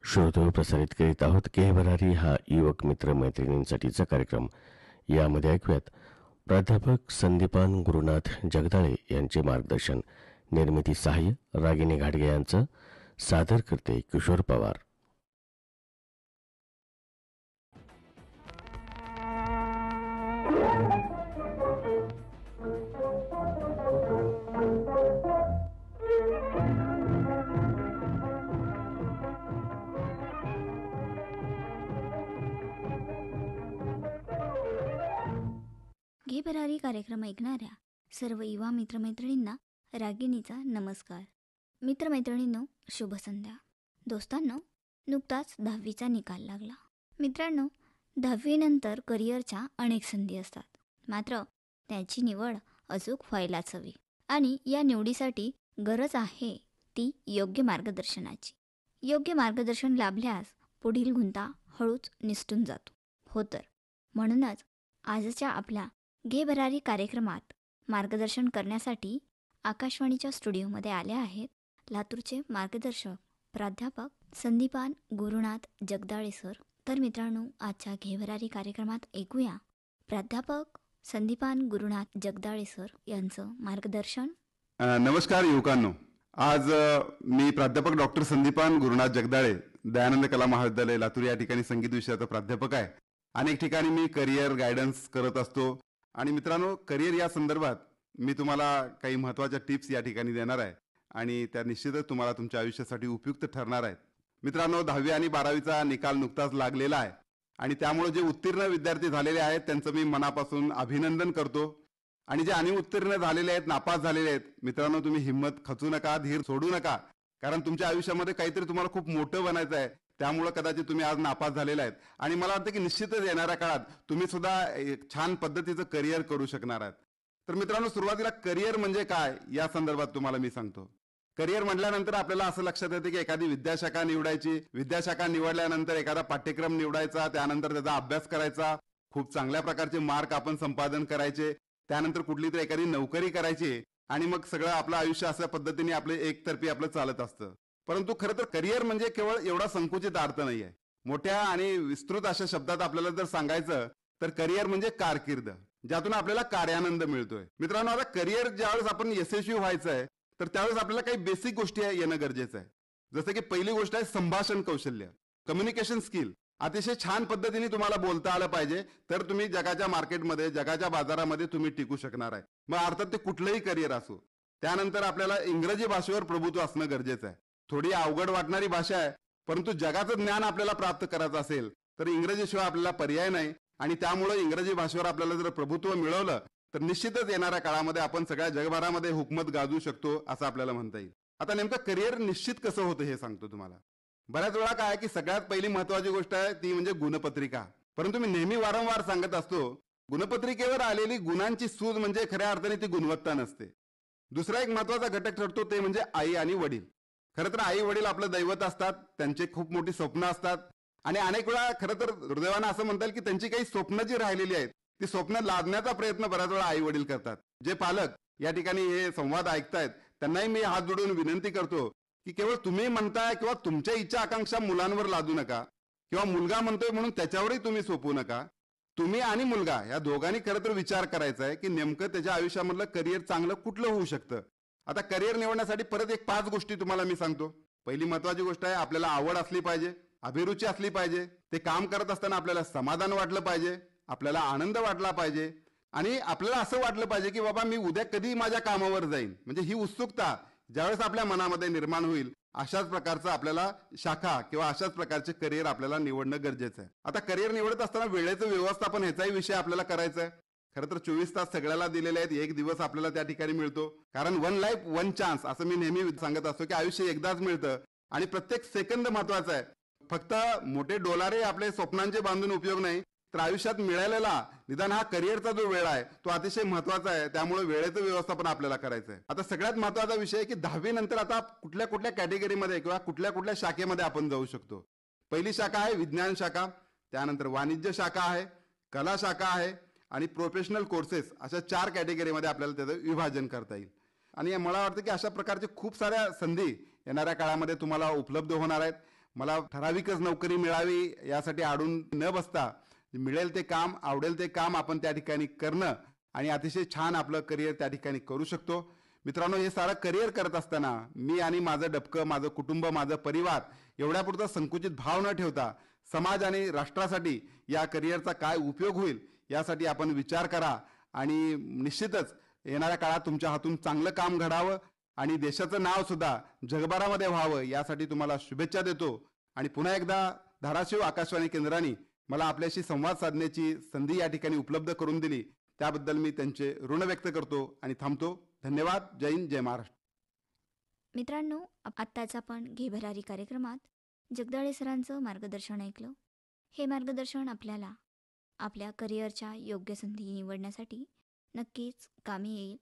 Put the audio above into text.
श्रोते प्रसारित करीत आहोत केहबरारी हा युवक मित्र मैत्रिणींसाठीचा कार्यक्रम. यामध्ये ऐकूयात प्राध्यापक संदीपान गुरुनाथ जगदाळे यांचे मार्गदर्शन. निर्मिती सहाय्य रागिनी घाडगे यांचं. सादर करते किशोर पवार. घे भरारी कार्यक्रम ऐकणाऱ्या सर्व युवा मित्रमैत्रिणींना रागिणीचा नमस्कार. मित्रमैत्रिणींनो, शुभ संध्या. दोस्तांनो, नुकताच 10वीचा निकाल लागला. मित्रांनो, 10वीनंतर करिअरच्या अनेक संधी असतात. मात्र त्याची निवड अचूक व्हायलाच हवी. आणि या निवडीसाठी गरज आहे ती योग्य मार्गदर्शनाची. योग्य मार्गदर्शन लाभल्यास पुढील गुंता हळूच निसटून जातो. हो तर म्हणूनच आजच्या आपल्या घे भरारी कार्यक्रमात मार्गदर्शन करण्यासाठी आकाशवाणीच्या स्टुडिओमध्ये आले आहेत लातूरचे मार्गदर्शक प्राध्यापक संदीपान गुरुनाथ जगदाळे सर. तर मित्रांनो, आजच्या घे भरारी कार्यक्रमात ऐकूया प्राध्यापक संदीपान गुरुनाथ जगदाळे सर यांचं मार्गदर्शन. नमस्कार युवकांनो. आज मी प्राध्यापक डॉक्टर संदीपान गुरुनाथ जगदाळे, दयानंद कला महाविद्यालय लातूर या ठिकाणी संगीत विषयाचा प्राध्यापक आहे. अनेक ठिकाणी मी करिअर गायडन्स करत असतो. आणि मित्रांनो, करिअर या संदर्भात मी तुम्हाला काही महत्त्वाच्या टिप्स या ठिकाणी देणार आहे आणि त्या निश्चितच तुम्हाला तुमच्या आयुष्यासाठी उपयुक्त ठरणार आहेत. मित्रांनो, 10वी आणि 12वीचा निकाल नुकताच लागलेला आहे आणि त्यामुळे जे उत्तीर्ण विद्यार्थी झालेले आहेत त्यांचं मी मनापासून अभिनंदन करतो. आणि जे अनिउत्तीर्ण झालेले आहेत, नापास झालेले आहेत, मित्रांनो, तुम्ही हिंमत खचू नका, धीर सोडू नका. कारण तुमच्या आयुष्यामध्ये काहीतरी तुम्हाला खूप मोठं बनायचं आहे. त्यामुळे कदाचित तुम्ही आज नापास झालेला आहेत आणि मला वाटतं की निश्चितच येणाऱ्या काळात तुम्ही सुद्धा छान पद्धतीचं करिअर करू शकणार आहात. तर मित्रांनो, सुरुवातीला करिअर म्हणजे काय या संदर्भात तुम्हाला मी सांगतो. करिअर म्हटल्यानंतर आपल्याला असं लक्षात येतं की एखादी विद्याशाखा निवडायची, विद्याशाखा निवडल्यानंतर एखादा पाठ्यक्रम निवडायचा, त्यानंतर त्याचा अभ्यास करायचा, खूप चांगल्या प्रकारचे मार्क आपण संपादन करायचे, त्यानंतर कुठली तरी एखादी नोकरी करायची आणि मग सगळं आपलं आयुष्य अशा पद्धतीने आपले एकतर्फी आपलं चालत असतं. परंतु खरं तर करिअर म्हणजे केवळ एवढा संकुचित अर्थ नाही आहे. मोठ्या आणि विस्तृत अशा शब्दात आपल्याला जर सांगायचं तर करिअर म्हणजे कारकीर्द, ज्यातून आपल्याला कार्यानंद मिळतोय. मित्रांनो, आता करिअर ज्यावेळेस आपण यशस्वी व्हायचं आहे तर त्यावेळेस आपल्याला काही बेसिक गोष्टी येणं गरजेचं आहे. जसं की पहिली गोष्ट आहे संभाषण कौशल्य, कम्युनिकेशन स्किल. अतिशय छान पद्धतीने तुम्हाला बोलता आलं पाहिजे तर तुम्ही जगाच्या मार्केटमध्ये, जगाच्या बाजारामध्ये तुम्ही टिकू शकणार आहे. मग अर्थात ते कुठलंही करिअर असो. त्यानंतर आपल्याला इंग्रजी भाषेवर प्रभुत्व असणं गरजेचं आहे. थोडी अवघड वाटणारी भाषा आहे, परंतु जगाचं ज्ञान आपल्याला प्राप्त करायचं असेल तर इंग्रजीशिवाय आपल्याला पर्याय नाही. आणि त्यामुळे इंग्रजी भाषेवर आपल्याला जर प्रभुत्व मिळवलं तर निश्चितच येणाऱ्या काळामध्ये आपण सगळ्या जगभरामध्ये हुकूमत गाजवू शकतो असं आपल्याला म्हणता येईल. आता नेमकं करिअर निश्चित कसं होतं हे सांगतो तुम्हाला. बऱ्याच वेळा काय की सगळ्यात पहिली महत्वाची गोष्ट आहे ती म्हणजे गुणपत्रिका. परंतु मी नेहमी वारंवार सांगत असतो, गुणपत्रिकेवर आलेली गुणांची सूज म्हणजे खऱ्या अर्थाने ती गुणवत्ता नसते. दुसरा एक महत्वाचा घटक ठरतो ते म्हणजे आई आणि वडील. खरं तर आई वडील आपलं दैवत असतात, त्यांचे खूप मोठी स्वप्न असतात आणि अनेक वेळा खरं तर दुर्दैवानं असं म्हणता येईल की त्यांची काही स्वप्न जी राहिलेली आहेत ती स्वप्न लादण्याचा प्रयत्न बऱ्याच वेळा आई वडील करतात. जे पालक या ठिकाणी हे संवाद ऐकतायत त्यांनाही मी हात जोडून विनंती करतो की केवळ तुम्ही म्हणताय किंवा तुमच्या इच्छा आकांक्षा मुलांवर लादू नका, किंवा मुलगा म्हणतोय म्हणून त्याच्यावरही तुम्ही सोपवू नका. तुम्ही आणि मुलगा या दोघांनी खरं तर विचार करायचा आहे की नेमकं त्याच्या आयुष्यामधलं करिअर चांगलं कुठलं होऊ शकतं. आता करिअर निवडण्यासाठी परत एक 5 गोष्टी तुम्हाला मी सांगतो. पहिली महत्वाची गोष्ट आहे, आपल्याला आवड असली पाहिजे, अभिरुची असली पाहिजे, ते काम करत असताना आपल्याला समाधान वाटलं पाहिजे, आपल्याला आनंद वाटला पाहिजे आणि आपल्याला असं वाटलं पाहिजे की बाबा मी उद्या कधी माझ्या कामावर जाईन. म्हणजे ही उत्सुकता ज्यावेळेस आपल्या मनामध्ये निर्माण होईल अशाच प्रकारचं आपल्याला शाखा किंवा अशाच प्रकारचे करिअर आपल्याला निवडणं गरजेचं आहे. आता करिअर निवडत असताना वेळेचं व्यवस्थापन ह्याचाही विषय आपल्याला करायचा आहे. खरं तर 24 तास सगळ्याला दिलेले आहेत, एक दिवस आपल्याला त्या ठिकाणी मिळतो. कारण 1 लाईफ 1 चान्स असं मी नेहमी सांगत असतो की आयुष्य एकदाच मिळतं आणि प्रत्येक सेकंद महत्वाचा आहे. फक्त मोठे डोलारे आपले स्वप्नांचे बांधून उपयोग नाही, तर आयुष्यात मिळालेला निदान हा करिअरचा जो वेळ आहे तो अतिशय महत्वाचा आहे. त्यामुळे वेळेचं व्यवस्थापन आपल्याला करायचं आहे. आता सगळ्यात महत्वाचा विषय आहे की 10वी नंतर आता कुठल्या कुठल्या कॅटेगरीमध्ये किंवा कुठल्या कुठल्या शाखेमध्ये आपण जाऊ शकतो. पहिली शाखा आहे विज्ञान शाखा, त्यानंतर वाणिज्य शाखा आहे, कला शाखा आहे आणि प्रोफेशनल कोर्सेस, अशा 4 कॅटेगरीमध्ये आपल्याला त्याचं विभाजन करता येईल. आणि मला वाटतं की अशा प्रकारचे खूप साऱ्या संधी येणाऱ्या काळामध्ये तुम्हाला उपलब्ध होणार आहेत. मला ठराविकच नोकरी मिळावी यासाठी अडून न बसता मिळेल ते काम, आवडेल ते काम आपण त्या ठिकाणी करणं आणि अतिशय छान आपलं करिअर त्या ठिकाणी करू शकतो. मित्रांनो, हे सारं करिअर करत असताना मी आणि माझं डबकं, माझं कुटुंब, माझं परिवार एवढ्यापुरता संकुचित भाव न ठेवता समाज आणि राष्ट्रासाठी या करिअरचा काय उपयोग होईल यासाठी आपण विचार करा आणि निश्चितच येणाऱ्या काळात तुमच्या हातून चांगलं काम घडावं आणि देशाचं नाव सुद्धा जगभरामध्ये व्हावं यासाठी तुम्हाला शुभेच्छा देतो. आणि पुन्हा एकदा धाराशिव आकाशवाणी केंद्राने मला आपल्याशी संवाद साधण्याची संधी या ठिकाणी उपलब्ध करून दिली त्याबद्दल मी त्यांचे ऋण व्यक्त करतो आणि थांबतो. धन्यवाद. जय हिंद, जय महाराष्ट्र. मित्रांनो, आत्ताच आपण घे भरारी कार्यक्रमात जगदाळे सरांचं मार्गदर्शन ऐकलं. हे मार्गदर्शन आपल्याला आपल्या करिअरच्या योग्य संधी निवडण्यासाठी नक्कीच कामी येईल